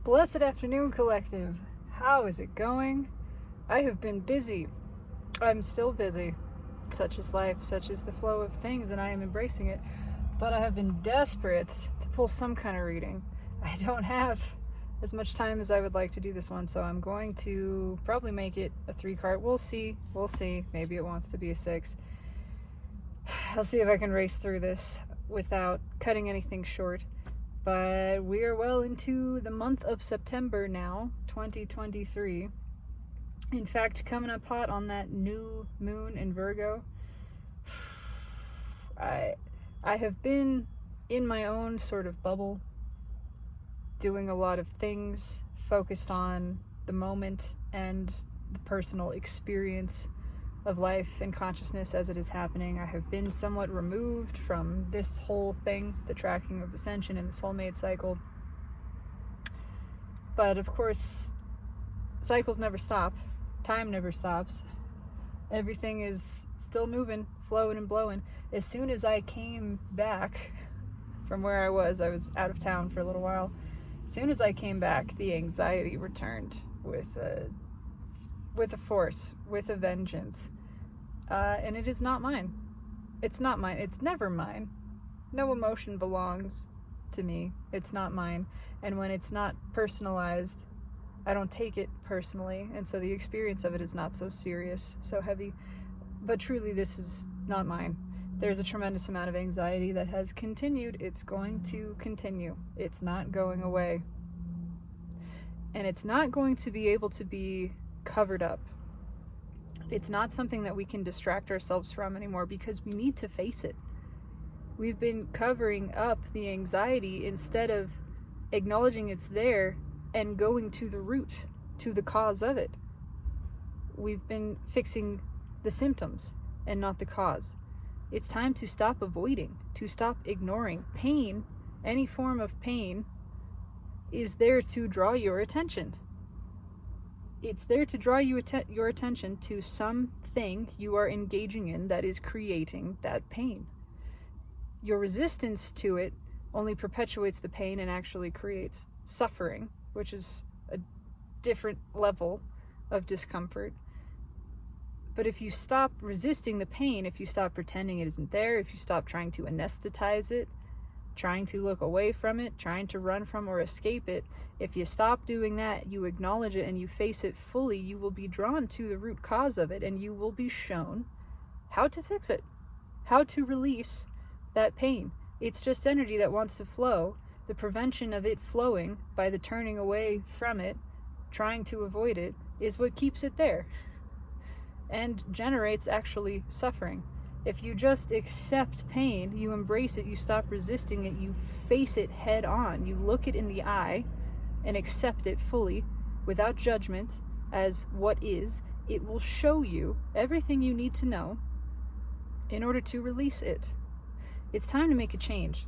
Blessed afternoon, collective. How is it going? I have been busy. I'm still busy. Such is life, such is the flow of things, and I am embracing it. But I have been desperate to pull some kind of reading. I don't have as much time as I would like to do this one, so I'm going to probably make it a 3-card. We'll see. Maybe it wants to be a 6. I'll see if I can race through this without cutting anything short. But we are well into the month of September now, 2023. In fact, coming up hot on that new moon in Virgo. I have been in my own sort of bubble, doing a lot of things focused on the moment and the personal experience of life and consciousness as it is happening. I have been somewhat removed from this whole thing, the tracking of ascension and the soulmate cycle. But of course, cycles never stop. Time never stops. Everything is still moving, flowing and blowing. As soon as I came back from where I was out of town for a little while. As soon as I came back, the anxiety returned with a force, with a vengeance. And it is not mine. It's not mine. It's never mine. No emotion belongs to me. It's not mine. And when it's not personalized, I don't take it personally. And so the experience of it is not so serious, so heavy. But truly, this is not mine. There's a tremendous amount of anxiety that has continued. It's going to continue. It's not going away. And it's not going to be able to be covered up. It's not something that we can distract ourselves from anymore because we need to face it. We've been covering up the anxiety instead of acknowledging it's there and going to the root, to the cause of it. We've been fixing the symptoms and not the cause. It's time to stop avoiding, to stop ignoring. Pain, any form of pain, is there to draw your attention. It's there to draw your attention to something you are engaging in that is creating that pain. Your resistance to it only perpetuates the pain and actually creates suffering, which is a different level of discomfort. But if you stop resisting the pain, if you stop pretending it isn't there, if you stop trying to anesthetize it, trying to look away from it, trying to run from or escape it, if you stop doing that, you acknowledge it and you face it fully, you will be drawn to the root cause of it and you will be shown how to fix it, how to release that pain. It's just energy that wants to flow. The prevention of it flowing by the turning away from it, trying to avoid it, is what keeps it there and generates actually suffering. If you just accept pain, you embrace it, you stop resisting it, you face it head on, you look it in the eye and accept it fully without judgment as what is, it will show you everything you need to know in order to release it. It's time to make a change.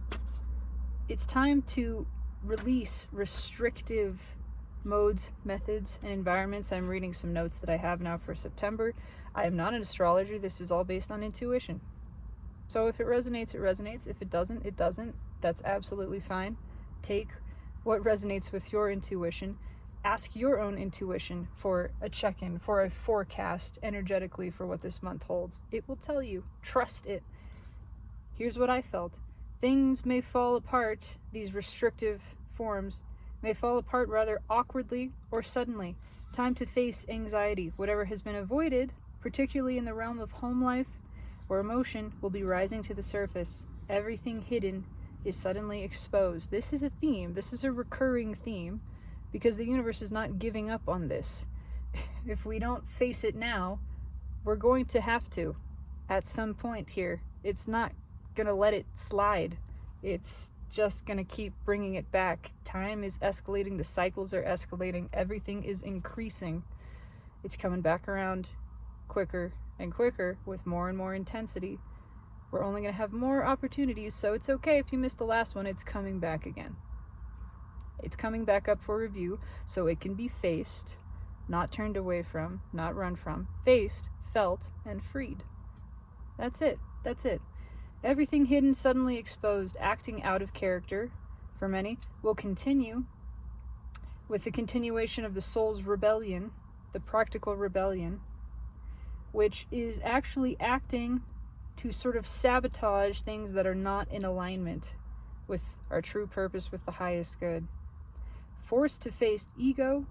It's time to release restrictive modes, methods, and environments. I'm reading some notes that I have now for September. I am not an astrologer. This is all based on intuition. So if it resonates, it resonates. If it doesn't, it doesn't. That's absolutely fine. Take what resonates with your intuition. Ask your own intuition for a check-in, for a forecast energetically for what this month holds. It will tell you. Trust it. Here's what I felt. Things may fall apart, these restrictive forms may fall apart rather awkwardly or suddenly. Time to face anxiety. Whatever has been avoided, particularly in the realm of home life or emotion, will be rising to the surface. Everything hidden is suddenly exposed. This is a theme. This is a recurring theme because the universe is not giving up on this. If we don't face it now, we're going to have to at some point here. It's not going to let it slide. It's just going to keep bringing it back. Time is escalating. The cycles are escalating. Everything is increasing. It's coming back around quicker and quicker with more and more intensity. We're only going to have more opportunities, so it's okay if you missed the last one. It's coming back again. It's coming back up for review so it can be faced, not turned away from, not run from. Faced, felt, and freed. That's it. That's it. Everything hidden suddenly exposed, acting out of character for many will continue with the continuation of the soul's rebellion, the practical rebellion, which is actually acting to sort of sabotage things that are not in alignment with our true purpose, with the highest good. Forced to face ego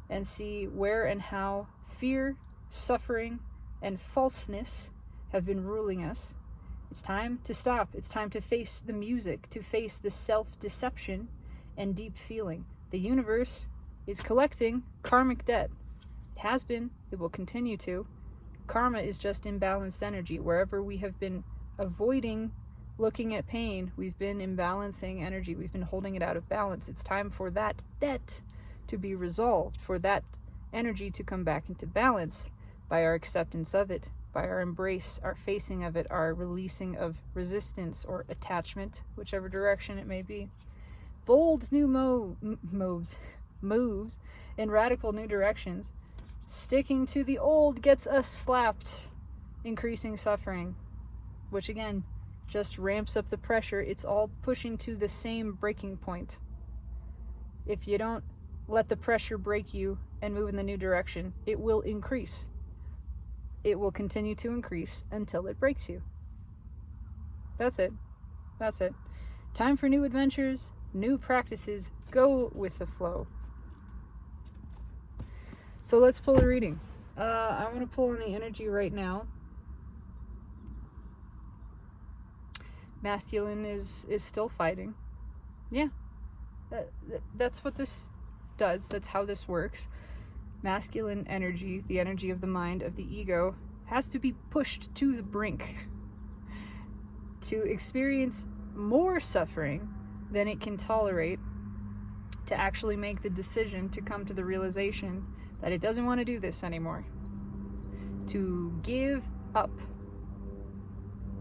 and see where and how fear, suffering, and falseness have been ruling us. It's time to stop. It's time to face the music, to face the self-deception and deep feeling. The universe is collecting karmic debt. It has been. It will continue to. Karma is just imbalanced energy. Wherever we have been avoiding looking at pain, we've been imbalancing energy. We've been holding it out of balance. It's time for that debt to be resolved, for that energy to come back into balance by our acceptance of it, by our embrace, our facing of it, our releasing of resistance or attachment, whichever direction it may be. Bold new moves in radical new directions. Sticking to the old gets us slapped, increasing suffering, which again just ramps up the pressure. It's all pushing to the same breaking point. If you don't let the pressure break you and move in the new direction, it will increase. It will continue to increase until it breaks you. That's it. That's it. Time for new adventures, new practices. Go with the flow. So let's pull a reading. I want to pull on the energy right now. Masculine is still fighting. Yeah. That's what this does. That's how this works. Masculine energy, the energy of the mind, of the ego, has to be pushed to the brink to experience more suffering than it can tolerate, to actually make the decision to come to the realization that it doesn't want to do this anymore. To give up.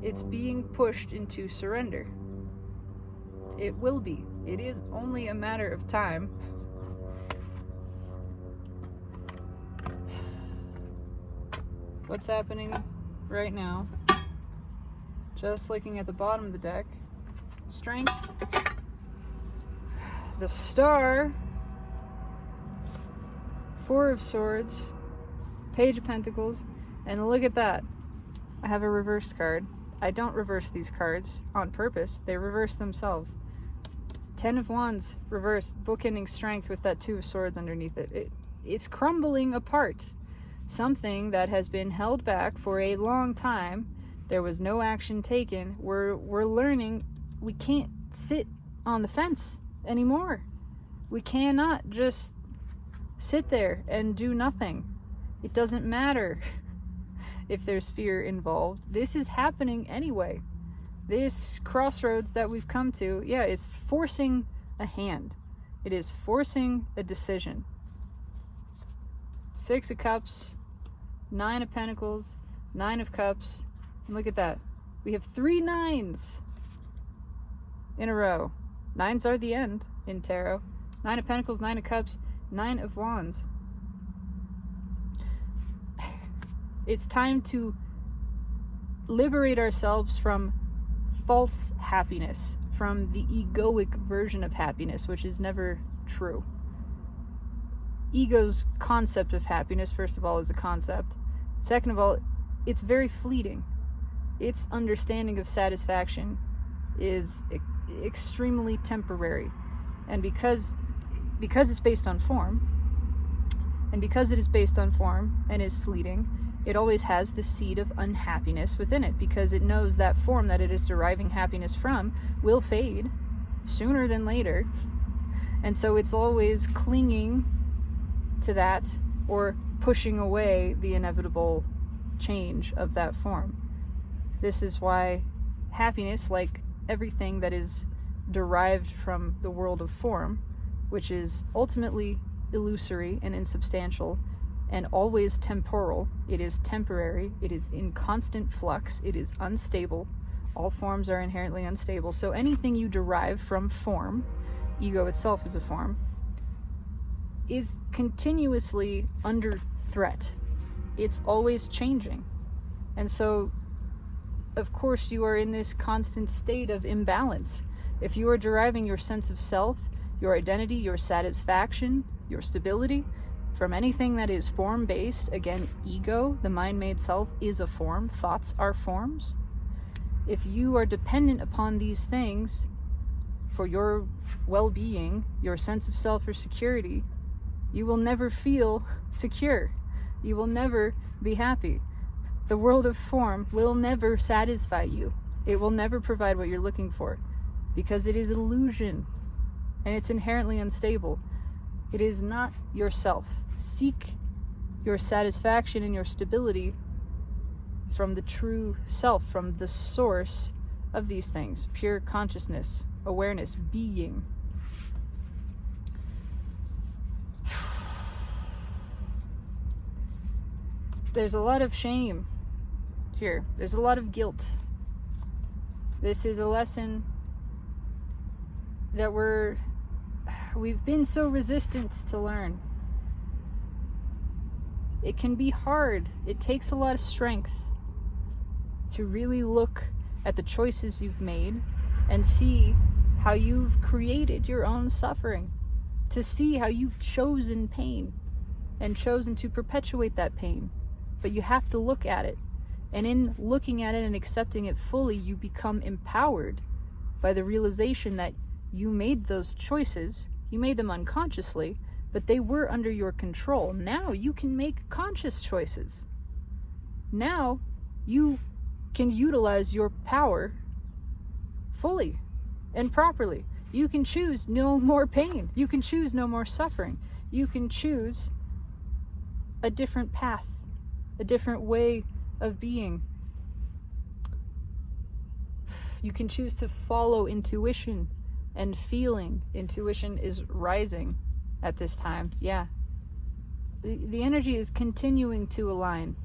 It's being pushed into surrender. It will be. It is only a matter of time. What's happening right now? Just looking at the bottom of the deck. Strength. The Star. Four of Swords. Page of Pentacles. And look at that. I have a reversed card. I don't reverse these cards on purpose. They reverse themselves. 10 of Wands reversed, bookending strength with that 2 of Swords underneath it. It's crumbling apart. Something that has been held back for a long time. There was no action taken. We're learning we can't sit on the fence anymore. We cannot just sit there and do nothing. It doesn't matter if there's fear involved. This is happening anyway. This crossroads that we've come to, is forcing a hand. It is forcing a decision. 6 of Cups, 9 of Pentacles, 9 of Cups, and look at that. We have 3 9s in a row. 9s are the end in tarot. 9 of Pentacles, 9 of Cups, 9 of Wands. It's time to liberate ourselves from false happiness, from the egoic version of happiness, which is never true. Ego's concept of happiness, first of all, is a concept. Second of all, it's very fleeting. Its understanding of satisfaction is extremely temporary. And because it's based on form, and because it is based on form and is fleeting, it always has the seed of unhappiness within it, because it knows that form that it is deriving happiness from will fade sooner than later. And so it's always clinging to that or pushing away the inevitable change of that form. This is why happiness, like everything that is derived from the world of form, which is ultimately illusory and insubstantial, and always temporal. It is temporary. It is in constant flux. It is unstable. All forms are inherently unstable. So anything you derive from form, ego itself is a form, is continuously under threat. It's always changing. And so, of course, you are in this constant state of imbalance. If you are deriving your sense of self your identity, your satisfaction, your stability from anything that is form-based. Again, ego, the mind-made self, is a form. Thoughts are forms. If you are dependent upon these things for your well-being, your sense of self or security, you will never feel secure. You will never be happy. The world of form will never satisfy you. It will never provide what you're looking for, because it is illusion and it's inherently unstable. It is not yourself. Seek your satisfaction and your stability from the true self, from the source of these things, pure consciousness, awareness, being. There's a lot of shame here. There's a lot of guilt. This is a lesson that we've been so resistant to learn. It can be hard. It takes a lot of strength to really look at the choices you've made and see how you've created your own suffering, to see how you've chosen pain and chosen to perpetuate that pain. But you have to look at it. And in looking at it and accepting it fully, you become empowered by the realization that you made those choices. You made them unconsciously, but they were under your control. Now you can make conscious choices. Now you can utilize your power fully and properly. You can choose no more pain. You can choose no more suffering. You can choose a different path, a different way of being. You can choose to follow intuition and feeling. Intuition is rising at this time. Yeah. The energy is continuing to align.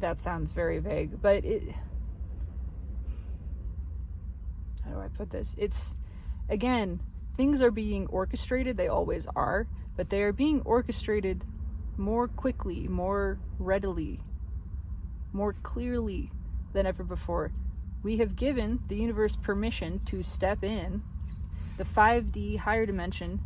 That sounds very vague, but how do I put this? It's, again, things are being orchestrated. They always are, but they are being orchestrated more quickly, more readily, more clearly than ever before. We have given the universe permission to step in. The 5D higher dimension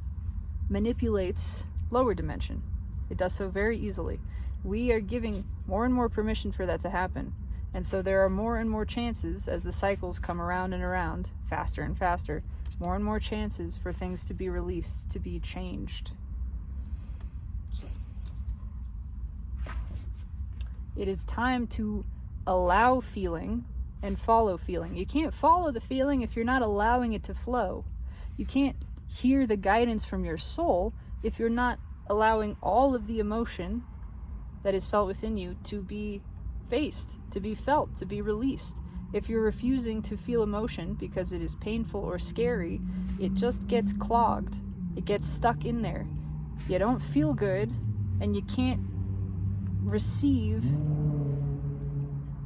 manipulates lower dimension. It does so very easily. We are giving more and more permission for that to happen. And so there are more and more chances, as the cycles come around and around, faster and faster, more and more chances for things to be released, to be changed. It is time to allow feeling and follow feeling. You can't follow the feeling if you're not allowing it to flow. You can't hear the guidance from your soul if you're not allowing all of the emotion that is felt within you to be faced, to be felt, to be released. If you're refusing to feel emotion because it is painful or scary, it just gets clogged. It gets stuck in there. You don't feel good, and you can't receive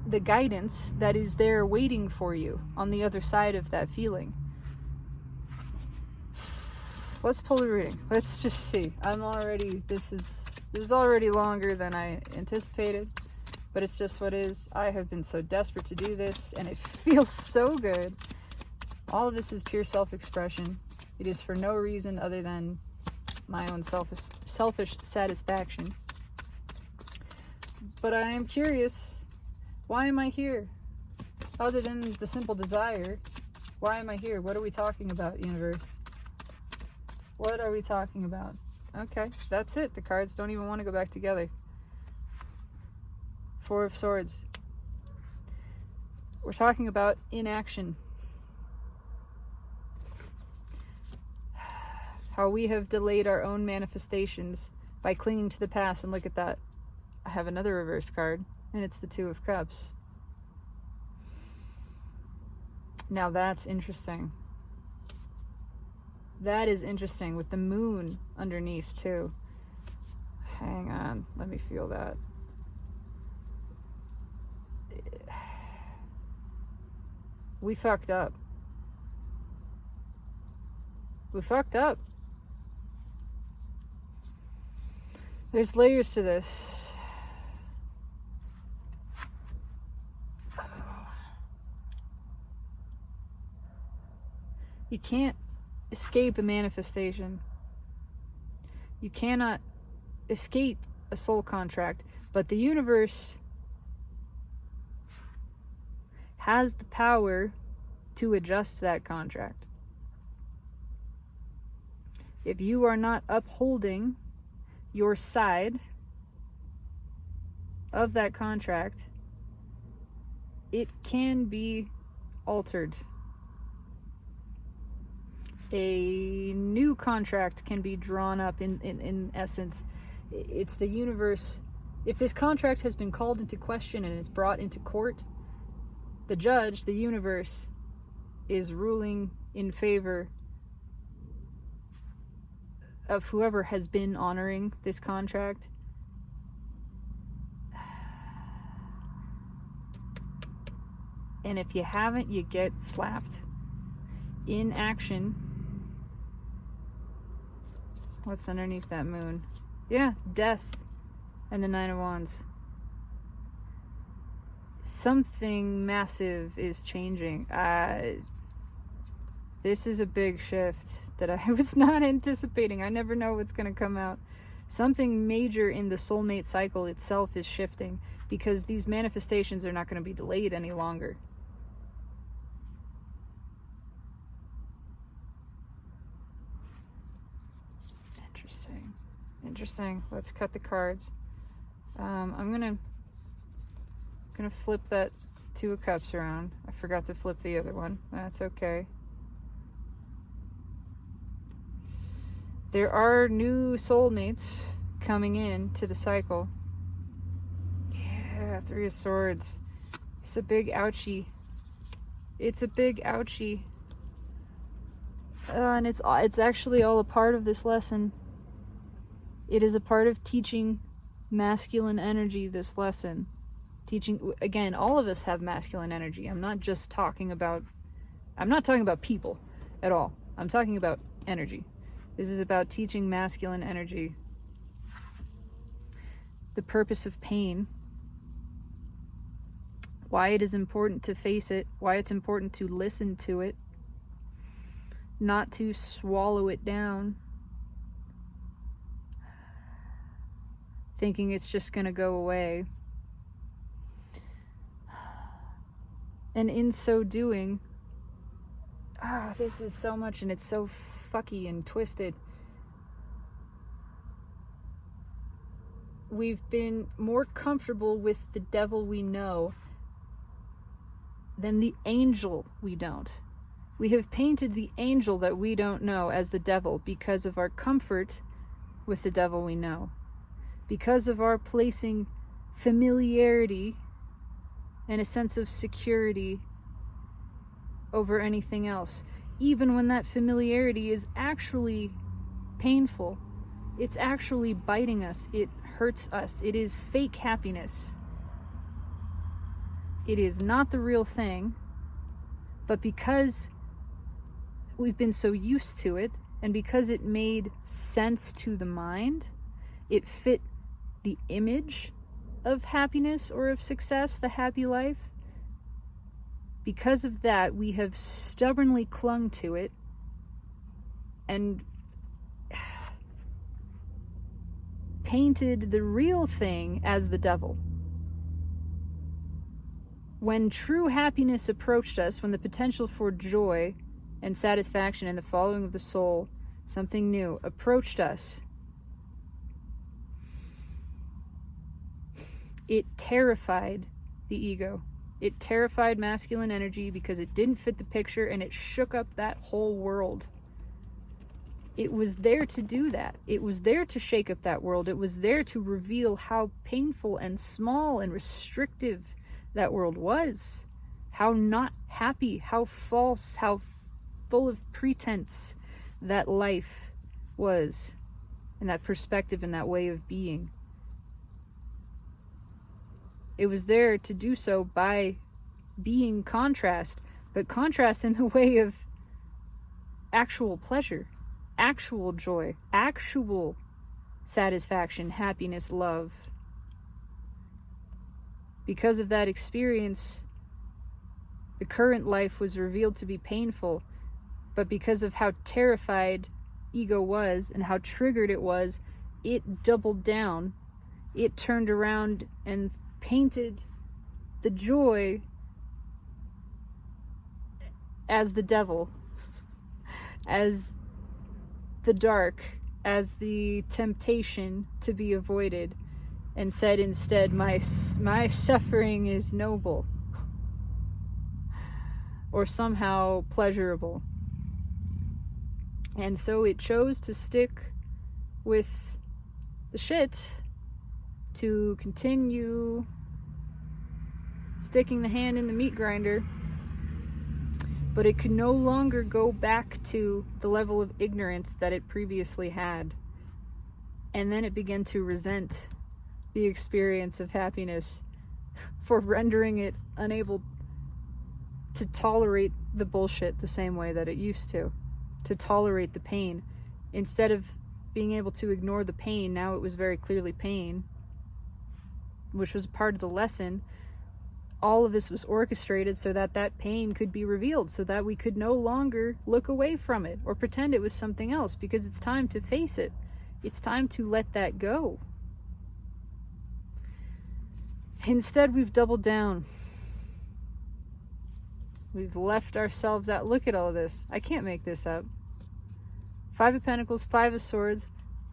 the guidance that is there waiting for you on the other side of that feeling. Let's pull a reading. Let's just see. This is already longer than I anticipated, but it's just what is. I have been so desperate to do this, and it feels so good. All of this is pure self-expression. It is for no reason other than my own selfish satisfaction. But I am curious, why am I here? Other than the simple desire, why am I here? What are we talking about, universe? What are we talking about? Okay, that's it. The cards don't even want to go back together. Four of Swords. We're talking about inaction. How we have delayed our own manifestations by clinging to the past. And look at that. I have another reverse card, and it's the Two of Cups. Now that's interesting. That is interesting, with the moon underneath too. Hang on, let me feel that. We fucked up. We fucked up. There's layers to this. You can't escape a manifestation. You cannot escape a soul contract, but the universe has the power to adjust that contract. If you are not upholding your side of that contract, it can be altered. A new contract can be drawn up in essence. It's the universe. If this contract has been called into question and it's brought into court, the judge, the universe, is ruling in favor of whoever has been honoring this contract. And if you haven't, you get slapped. In action. What's underneath that moon? Yeah, death and the Nine of Wands. Something massive is changing. This is a big shift that I was not anticipating. I never know what's going to come out. Something major in the soulmate cycle itself is shifting, because these manifestations are not going to be delayed any longer. Interesting. Let's cut the cards. I'm gonna flip that Two of Cups around. I forgot to flip the other one. That's okay. There are new soulmates coming in to the cycle. Yeah, Three of Swords. It's a big ouchie. It's a big ouchie. And it's actually all a part of this lesson. It is a part of teaching masculine energy, this lesson. Teaching, again, all of us have masculine energy. I'm not talking about people at all. I'm talking about energy. This is about teaching masculine energy. The purpose of pain. Why it is important to face it. Why it's important to listen to it. Not to swallow it down, thinking it's just going to go away. And in so doing, this is so much, and it's so fucky and twisted. We've been more comfortable with the devil we know than the angel we don't. We have painted the angel that we don't know as the devil because of our comfort with the devil we know. Because of our placing familiarity and a sense of security over anything else. Even when that familiarity is actually painful. It's actually biting us. It hurts us. It is fake happiness. It is not the real thing. But because we've been so used to it, and because it made sense to the mind, it fit the image of happiness or of success, the happy life. Because of that, we have stubbornly clung to it and painted the real thing as the devil. When true happiness approached us, when the potential for joy and satisfaction and the following of the soul, something new, approached us, it terrified the ego. It terrified masculine energy because it didn't fit the picture, and it shook up that whole world. It was there to do that. It was there to shake up that world. It was there to reveal how painful and small and restrictive that world was. How not happy, how false, how full of pretense that life was, and that perspective and that way of being. It was there to do so by being contrast, but contrast in the way of actual pleasure, actual joy, actual satisfaction, happiness, love. Because of that experience, the current life was revealed to be painful, But because of how terrified ego was and how triggered it was, it doubled down. It turned around and painted the joy as the devil, as the dark, as the temptation to be avoided, and said instead, my suffering is noble, or somehow pleasurable. And so it chose to stick with the shit, to continue sticking the hand in the meat grinder. But it could no longer go back to the level of ignorance that it previously had. And then it began to resent the experience of happiness for rendering it unable to tolerate the bullshit the same way that it used to tolerate the pain. Instead of being able to ignore the pain, now it was very clearly pain, which was part of the lesson. All of this was orchestrated so that that pain could be revealed, so that we could no longer look away from it or pretend it was something else, because it's time to face it. It's time to let that go. Instead, we've doubled down. We've left ourselves out. Look at all this. I can't make this up. 5 of Pentacles, 5 of Swords,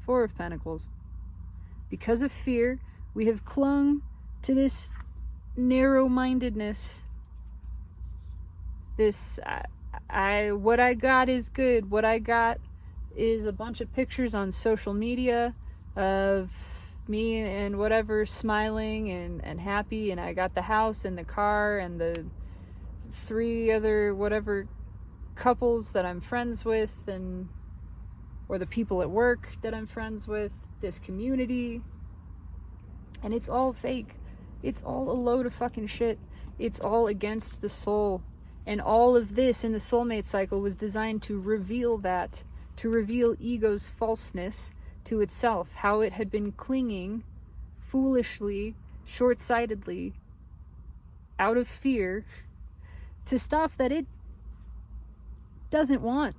4 of Pentacles. Because of fear, we have clung to this narrow-mindedness. This, what I got is good. What I got is a bunch of pictures on social media of me and whatever smiling and happy, and I got the house and the car and the 3 other whatever couples that I'm friends with, and or the people at work that I'm friends with, this community, and it's all fake. It's all a load of fucking shit. It's all against the soul. And all of this in the soulmate cycle was designed to reveal that, to reveal ego's falseness to itself, how it had been clinging foolishly, short-sightedly, out of fear, to stuff that it doesn't want,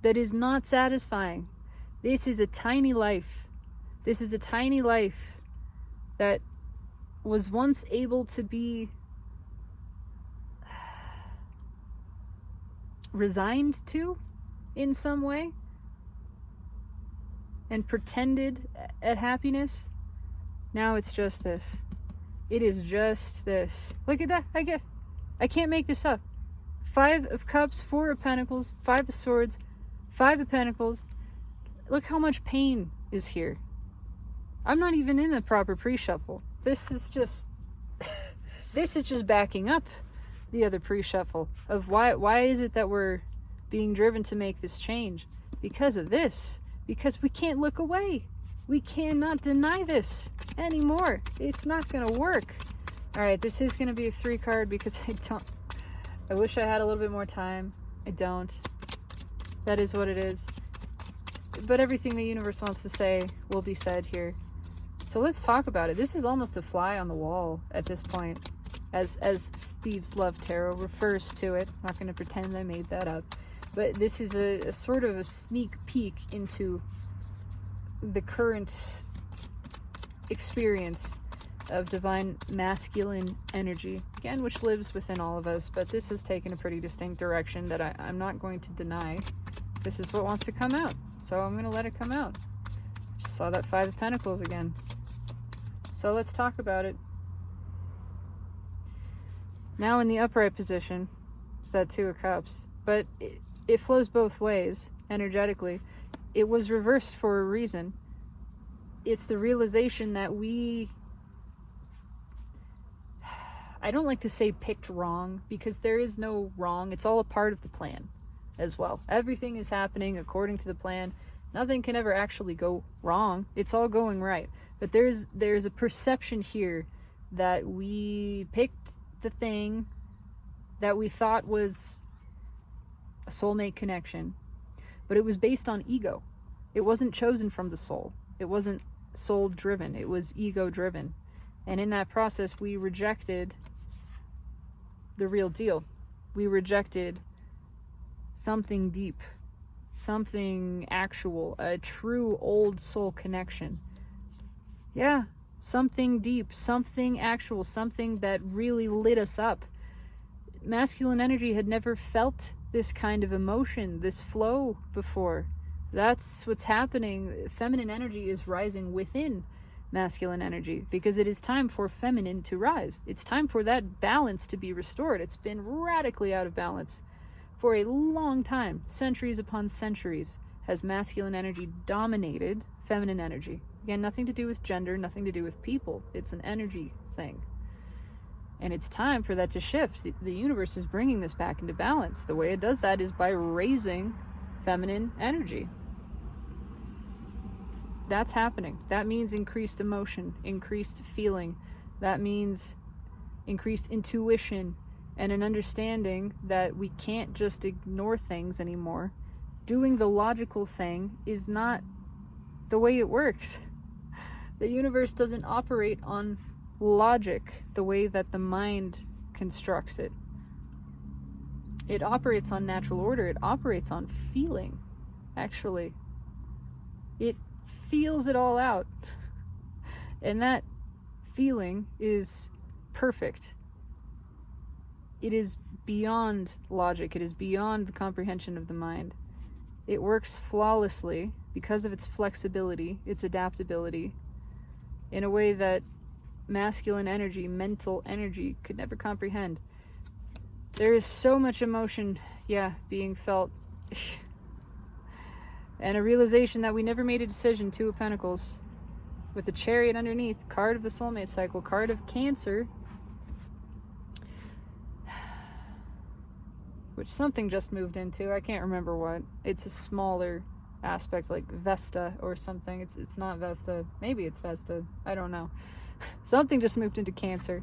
that is not satisfying. This is a tiny life. This is a tiny life that was once able to be resigned to in some way and pretended at happiness. Now it's just this. It is just this. Look at that. I can't make this up. 5 of Cups, 4 of Pentacles, 5 of Swords, 5 of Pentacles. Look how much pain is here. I'm not even in the proper pre-shuffle. This is just backing up the other pre-shuffle of why is it that we're being driven to make this change? Because of this. Because we can't look away. We cannot deny this anymore. It's not going to work. All right, this is going to be a 3 card because I wish I had a little bit more time. I don't. That is what it is. But everything the universe wants to say will be said here. So let's talk about it. This is almost a fly on the wall at this point, as Steve's Love Tarot refers to it. I'm not going to pretend I made that up. But this is a sort of a sneak peek into the current experience of divine masculine energy, again, which lives within all of us, but this has taken a pretty distinct direction that I'm not going to deny. This is what wants to come out, so I'm going to let it come out. Just saw that 5 of Pentacles again. So let's talk about it. Now in the upright position, it's that 2 of Cups, but it flows both ways energetically. It was reversed for a reason. It's the realization that I don't like to say picked wrong, because there is no wrong. It's all a part of the plan as well. Everything is happening according to the plan. Nothing can ever actually go wrong. It's all going right. But there's a perception here that we picked the thing that we thought was a soulmate connection, but it was based on ego. It wasn't chosen from the soul. It wasn't soul driven. It was ego driven. And in that process, we rejected the real deal. We rejected something deep, something actual, a true old soul connection. Yeah, something deep, something actual, something that really lit us up. Masculine energy had never felt this kind of emotion, this flow before. That's what's happening. Feminine energy is rising within masculine energy because it is time for feminine to rise. It's time for that balance to be restored. It's been radically out of balance for a long time. Centuries upon centuries has masculine energy dominated feminine energy. Again, nothing to do with gender, nothing to do with people. It's an energy thing. And it's time for that to shift. The universe is bringing this back into balance. The way it does that is by raising feminine energy. That's happening. That means increased emotion, increased feeling. That means increased intuition and an understanding that we can't just ignore things anymore. Doing the logical thing is not the way it works. The universe doesn't operate on logic the way that the mind constructs it. It operates on natural order. It operates on feeling, actually. It feels it all out. And that feeling is perfect. It is beyond logic. It is beyond the comprehension of the mind. It works flawlessly because of its flexibility, its adaptability, in a way that masculine energy, mental energy could never comprehend. There is so much emotion, being felt. And a realization that we never made a decision. Two of Pentacles. With the Chariot underneath. Card of the soulmate cycle. Card of Cancer. Which something just moved into. I can't remember what. It's a smaller aspect, like Vesta or something. It's not Vesta. Maybe it's Vesta. I don't know. Something just moved into Cancer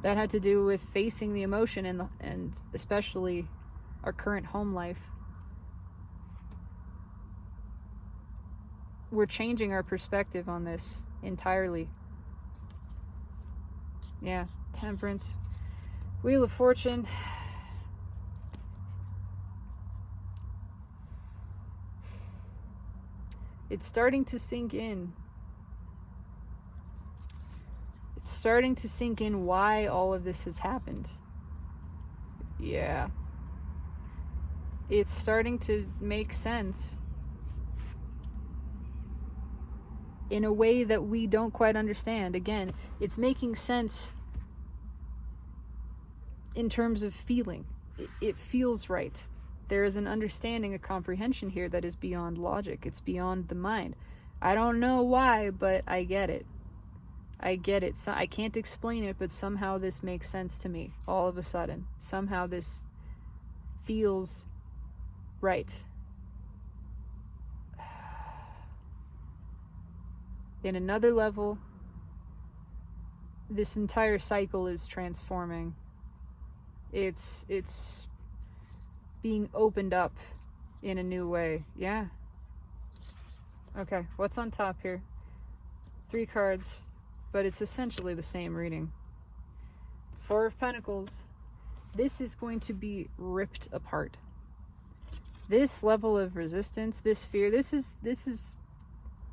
that had to do with facing the emotion and especially our current home life. We're changing our perspective on this entirely. Yeah, Temperance. Wheel of Fortune. It's starting to sink in. It's starting to sink in why all of this has happened. Yeah. It's starting to make sense in a way that we don't quite understand. Again, it's making sense in terms of feeling. It feels right. There is an understanding, a comprehension here that is beyond logic. It's beyond the mind. I don't know why, but I get it. I get it. So I can't explain it, but somehow this makes sense to me all of a sudden. Somehow this feels right. In another level, this entire cycle is transforming. It's being opened up in a new way. Yeah. Okay, what's on top here? 3 cards, but it's essentially the same reading. 4 of Pentacles. This is going to be ripped apart. This level of resistance, this fear, this is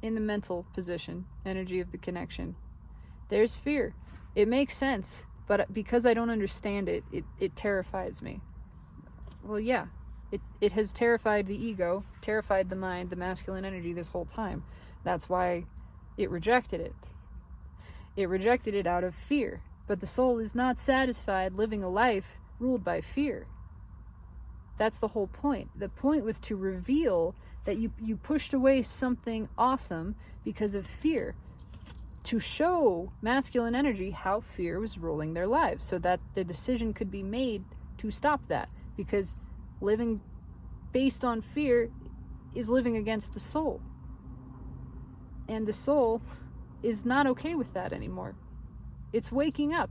in the mental position, energy of the connection. There's fear. It makes sense, but because I don't understand it, it terrifies me. Well, yeah, it has terrified the ego, terrified the mind, the masculine energy this whole time. That's why it rejected it. It rejected it out of fear. But the soul is not satisfied living a life ruled by fear. That's the whole point. The point was to reveal that you pushed away something awesome because of fear, to show masculine energy how fear was ruling their lives, so that the decision could be made to stop that. Because living based on fear is living against the soul. And the soul is not okay with that anymore. It's waking up.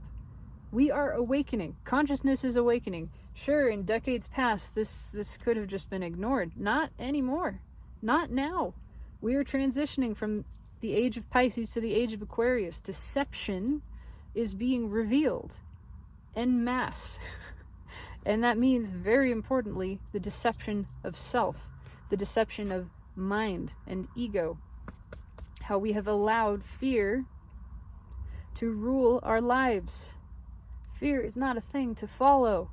We are awakening. Consciousness is awakening. Sure, in decades past, this could have just been ignored. Not anymore. Not now. We are transitioning from the age of Pisces to the age of Aquarius. Deception is being revealed en masse. And that means, very importantly, the deception of self, the deception of mind and ego. How we have allowed fear to rule our lives. Fear is not a thing to follow.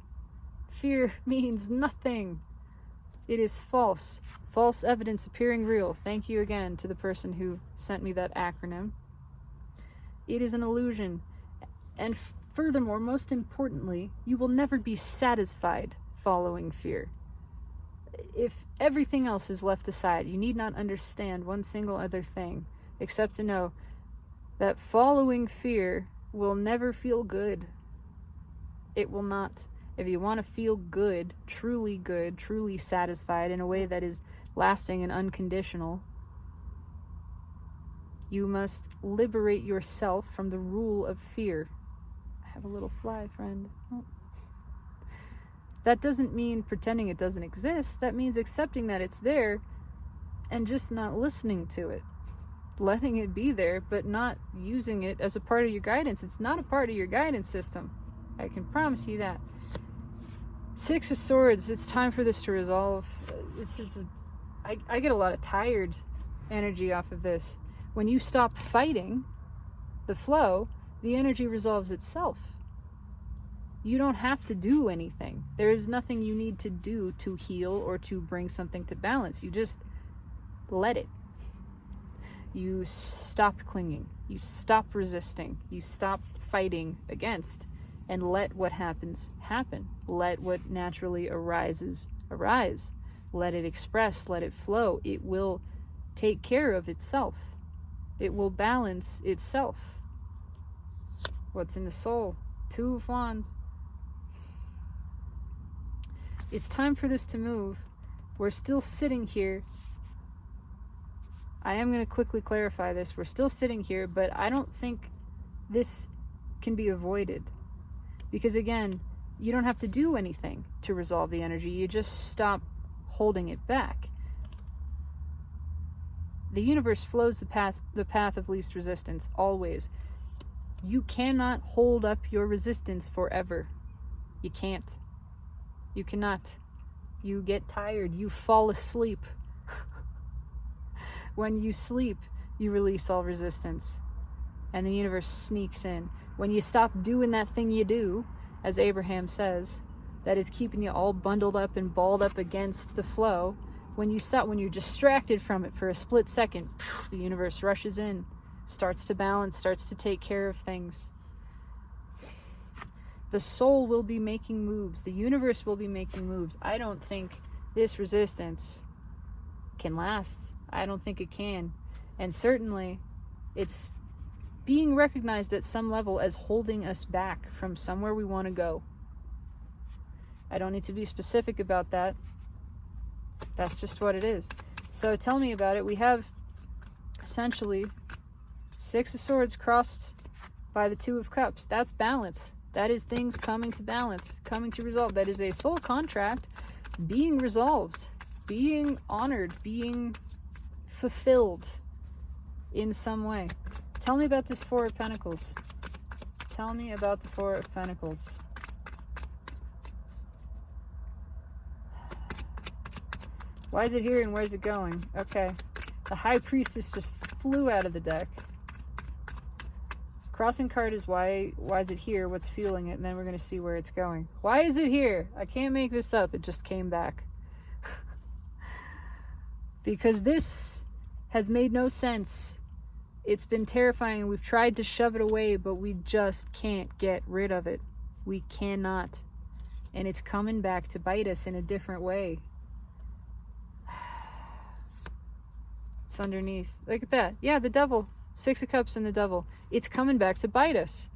Fear means nothing. It is false. False evidence appearing real. Thank you again to the person who sent me that acronym. It is an illusion. And furthermore, most importantly, you will never be satisfied following fear. If everything else is left aside, you need not understand one single other thing, except to know that following fear will never feel good. It will not. If you want to feel good, truly satisfied in a way that is lasting and unconditional, you must liberate yourself from the rule of fear. I have a little fly friend. Oh. That doesn't mean pretending it doesn't exist. That means accepting that it's there and just not listening to it. Letting it be there, but not using it as a part of your guidance. It's not a part of your guidance system. I can promise you that. Six of Swords, it's time for this to resolve. I get a lot of tired energy off of this. When you stop fighting the flow, the energy resolves itself. You don't have to do anything. There is nothing you need to do to heal or to bring something to balance. You just let it. You stop clinging. You stop resisting. You stop fighting against. And let what happens happen. Let what naturally arises arise. Let it express. Let it flow. It will take care of itself. It will balance itself. What's in the soul? 2 of Wands. It's time for this to move. We're still sitting here. I am going to quickly clarify this. We're still sitting here, but I don't think this can be avoided. Because again, you don't have to do anything to resolve the energy. You just stop holding it back. The universe flows the path of least resistance, always. You cannot hold up your resistance forever. You can't. You cannot. You get tired. You fall asleep. When you sleep, you release all resistance. And the universe sneaks in. When you stop doing that thing you do, as Abraham says, that is keeping you all bundled up and balled up against the flow, when you stop, when you're distracted from it for a split second, the universe rushes in, starts to balance, starts to take care of things. The soul will be making moves. The universe will be making moves. I don't think this resistance can last. I don't think it can. And certainly, it's being recognized at some level as holding us back from somewhere we want to go. I don't need to be specific about that. That's just what it is. So tell me about it. We have essentially 6 of Swords crossed by the 2 of Cups. That's balance. That is things coming to balance, coming to resolve. That is a soul contract being resolved, being honored, being fulfilled in some way. Tell me about this 4 of Pentacles. Tell me about the 4 of Pentacles. Why is it here and where's it going? Okay. The High Priestess just flew out of the deck. Crossing card is why is it here, what's fueling it, and then we're going to see where it's going. Why is it here? I can't make this up. It just came back. Because this has made no sense. It's been terrifying. We've tried to shove it away, but we just can't get rid of it. We cannot. And it's coming back to bite us in a different way. It's underneath. Look at that. Yeah, the devil. 6 of Cups and the devil. It's coming back to bite us.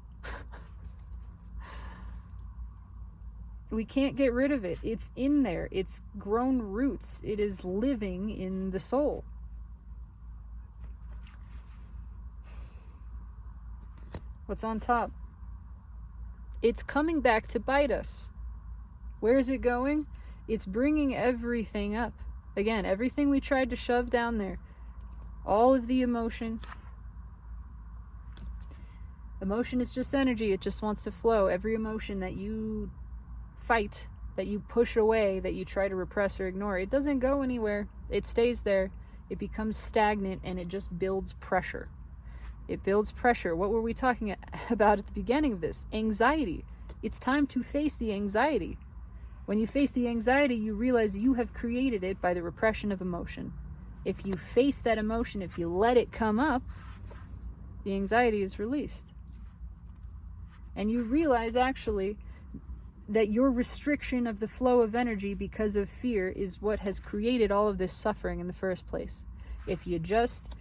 We can't get rid of it. It's in there. It's grown roots. It is living in the soul. What's on top? It's coming back to bite us. Where is it going? It's bringing everything up. Again, everything we tried to shove down there. All of the emotion. Emotion is just energy. It just wants to flow. Every emotion that you fight that you push away, that you try to repress or ignore, it doesn't go anywhere. It stays there. It becomes stagnant, and it just builds pressure. It builds pressure. What were we talking about at the beginning of this? Anxiety. It's time to face the anxiety. When you face the anxiety, you realize you have created it by the repression of emotion. If you face that emotion, if you let it come up, the anxiety is released. And you realize actually that your restriction of the flow of energy because of fear is what has created all of this suffering in the first place. If you just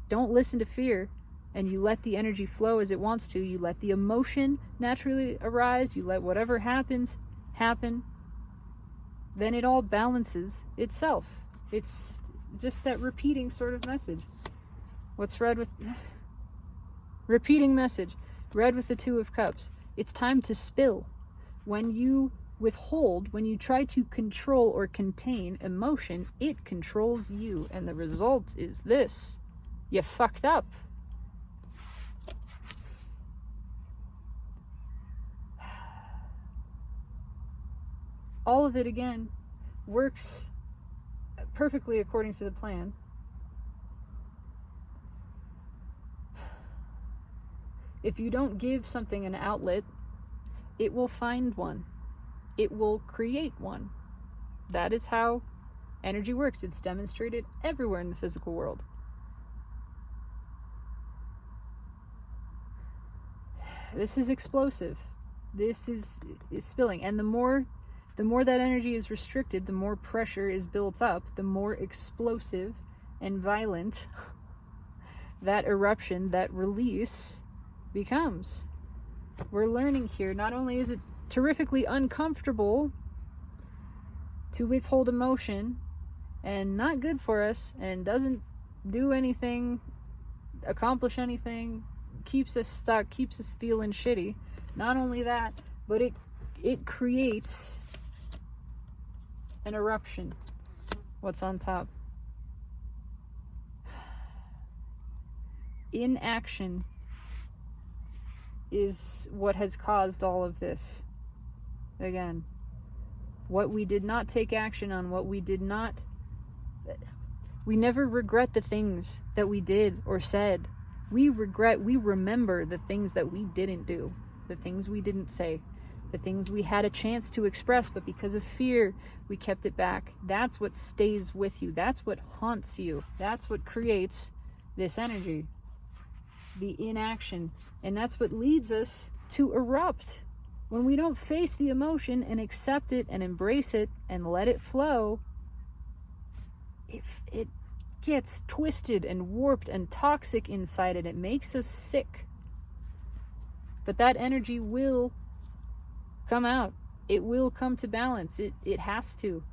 don't listen to fear and you let the energy flow as it wants to, you let the emotion naturally arise, you let whatever happens happen, then it all balances itself. It's just that repeating sort of message. What's read with... repeating message. Read with the Two of Cups. It's time to spill. When you withhold, when you try to control or contain emotion, it controls you. And the result is this. You fucked up. All of it, again, works perfectly according to the plan. If you don't give something an outlet, it will find one. It will create one. That is how energy works. It's demonstrated everywhere in the physical world. This is explosive. This is spilling. And the more that energy is restricted, the more pressure is built up, the more explosive and violent that eruption, that release becomes. We're learning here, not only is it terrifically uncomfortable to withhold emotion and not good for us and doesn't do anything, accomplish anything, keeps us stuck, keeps us feeling shitty. Not only that, but it creates an eruption. What's on top? Inaction is what has caused all of this. Again, what we did not take action on, we never regret the things that we did or said. We remember the things that we didn't do, the things we didn't say, the things we had a chance to express, but because of fear, we kept it back. That's what stays with you. That's what haunts you. That's what creates this energy, the inaction. And that's what leads us to erupt. When we don't face the emotion and accept it and embrace it and let it flow, it gets twisted and warped and toxic inside it. It makes us sick. But that energy will come out. It will come to balance. It has to.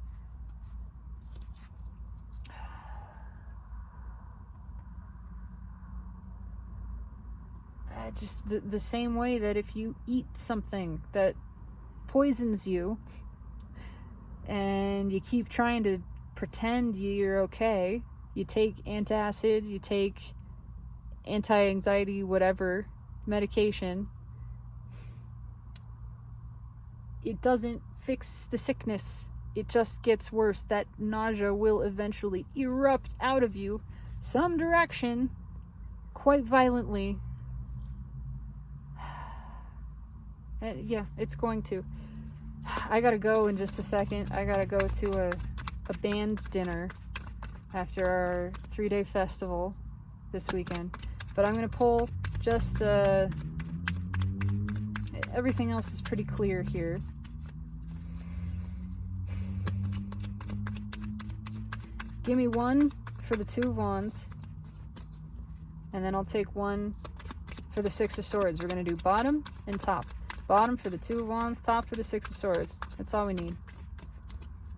Just the same way that if you eat something that poisons you and you keep trying to pretend you're okay, you take antacid, you take anti-anxiety, whatever, medication, it doesn't fix the sickness. It just gets worse. That nausea will eventually erupt out of you some direction quite violently. Yeah, it's going to. I gotta go in just a second. I gotta go to a band dinner after our 3-day festival this weekend. But I'm gonna pull just everything else is pretty clear here. Give me one for the Two of Wands, and then I'll take one for the Six of Swords. We're gonna do bottom and top. Bottom for the Two of Wands, top for the Six of Swords. That's all we need.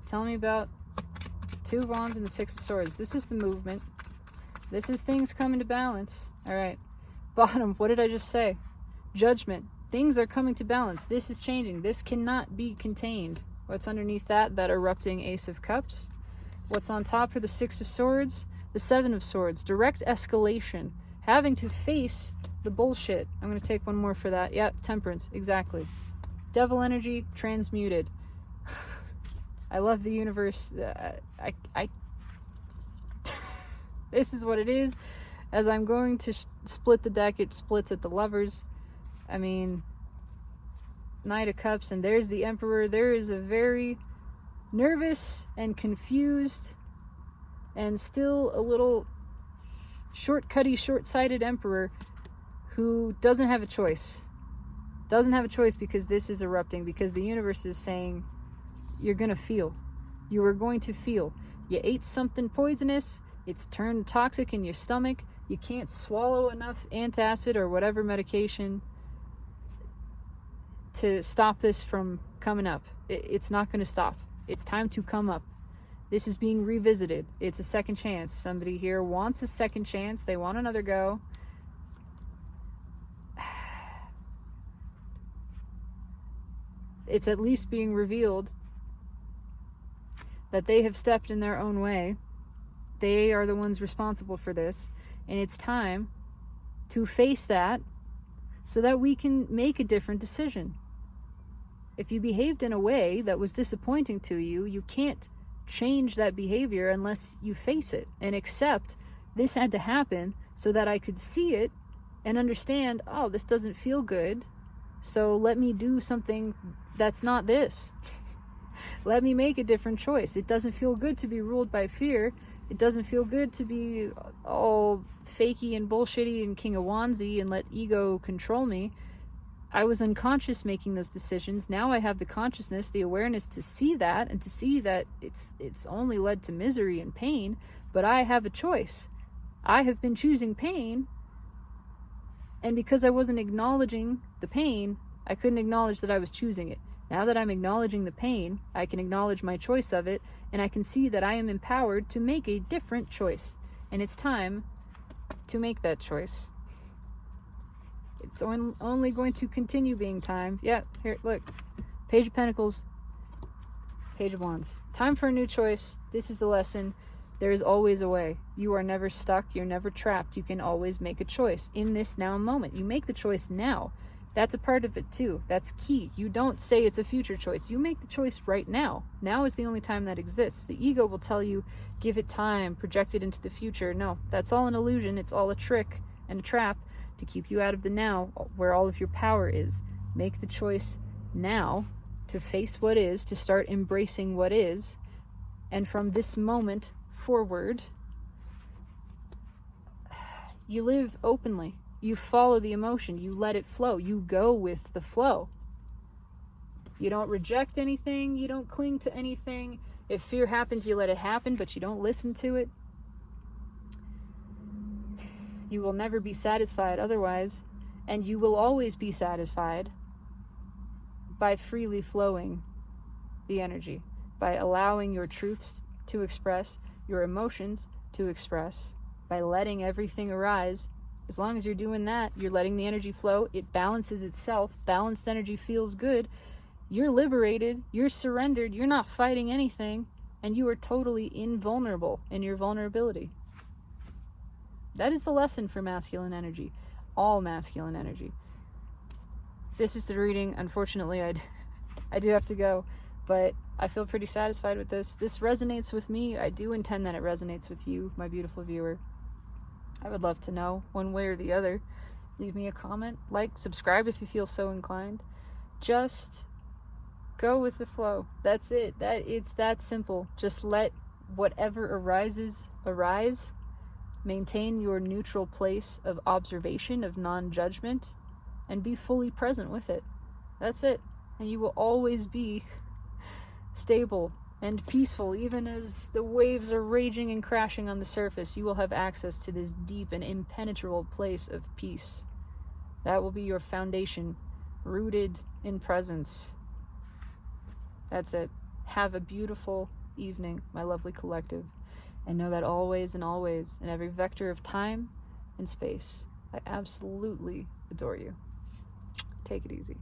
Tell me about Two of Wands and the Six of Swords. This is the movement. This is things coming to balance. All right. Bottom, what did I just say? Judgment. Things are coming to balance. This is changing. This cannot be contained. What's underneath that? That erupting Ace of Cups. What's on top for the Six of Swords? The Seven of Swords. Direct escalation. Having to face the bullshit. I'm going to take one more for that. Yep, Temperance. Exactly. Devil energy transmuted. I love the universe. This is what it is. As I'm going to split the deck, it splits at the Lovers. I mean, Knight of Cups, and there's the Emperor. There is a very nervous and confused and still a little short-sighted Emperor who doesn't have a choice. Doesn't have a choice because this is erupting, because the universe is saying, you're going to feel. You are going to feel. You ate something poisonous. It's turned toxic in your stomach. You can't swallow enough antacid or whatever medication to stop this from coming up. It's not going to stop. It's time to come up. This is being revisited. It's a second chance. Somebody here wants a second chance. They want another go. It's at least being revealed that they have stepped in their own way. They are the ones responsible for this. And it's time to face that so that we can make a different decision. If you behaved in a way that was disappointing to you, you can't change that behavior unless you face it and accept this had to happen so that I could see it and understand, oh, this doesn't feel good, so let me do something that's not this. Let me make a different choice. It doesn't feel good to be ruled by fear. It doesn't feel good to be all fakey and bullshitty and King of Wandsy and let ego control me. I was unconscious making those decisions. Now I have the consciousness, the awareness to see that and to see that it's only led to misery and pain, but I have a choice. I have been choosing pain, and because I wasn't acknowledging the pain, I couldn't acknowledge that I was choosing it. Now that I'm acknowledging the pain, I can acknowledge my choice of it, and I can see that I am empowered to make a different choice. And it's time to make that choice. It's only going to continue being time. Yeah, here, look. Page of Pentacles, Page of Wands. Time for a new choice. This is the lesson. There is always a way. You are never stuck. You're never trapped. You can always make a choice in this now moment. You make the choice now. That's a part of it too. That's key. You don't say it's a future choice. You make the choice right now. Now is the only time that exists. The ego will tell you, give it time, project it into the future. No, that's all an illusion. It's all a trick and a trap to keep you out of the now, where all of your power is. Make the choice now to face what is, to start embracing what is, and from this moment forward, you live openly. You follow the emotion. You let it flow. You go with the flow. You don't reject anything. You don't cling to anything. If fear happens, you let it happen, but you don't listen to it. You will never be satisfied otherwise, and you will always be satisfied by freely flowing the energy, by allowing your truths to express, your emotions to express, by letting everything arise. As long as you're doing that, you're letting the energy flow, it balances itself. Balanced energy feels good. You're liberated, you're surrendered, you're not fighting anything, and you are totally invulnerable in your vulnerability. That is the lesson for masculine energy, all masculine energy. This is the reading. Unfortunately, I do have to go, but I feel pretty satisfied with this. This resonates with me. I do intend that it resonates with you, my beautiful viewer. I would love to know one way or the other. Leave me a comment, like, subscribe if you feel so inclined. Just go with the flow. That's it. It's that simple. Just let whatever arises arise. Maintain your neutral place of observation, of non-judgment, and be fully present with it. That's it. And you will always be stable and peaceful. Even as the waves are raging and crashing on the surface, you will have access to this deep and impenetrable place of peace. That will be your foundation, rooted in presence. That's it. Have a beautiful evening, my lovely collective. And know that always and always, in every vector of time and space, I absolutely adore you. Take it easy.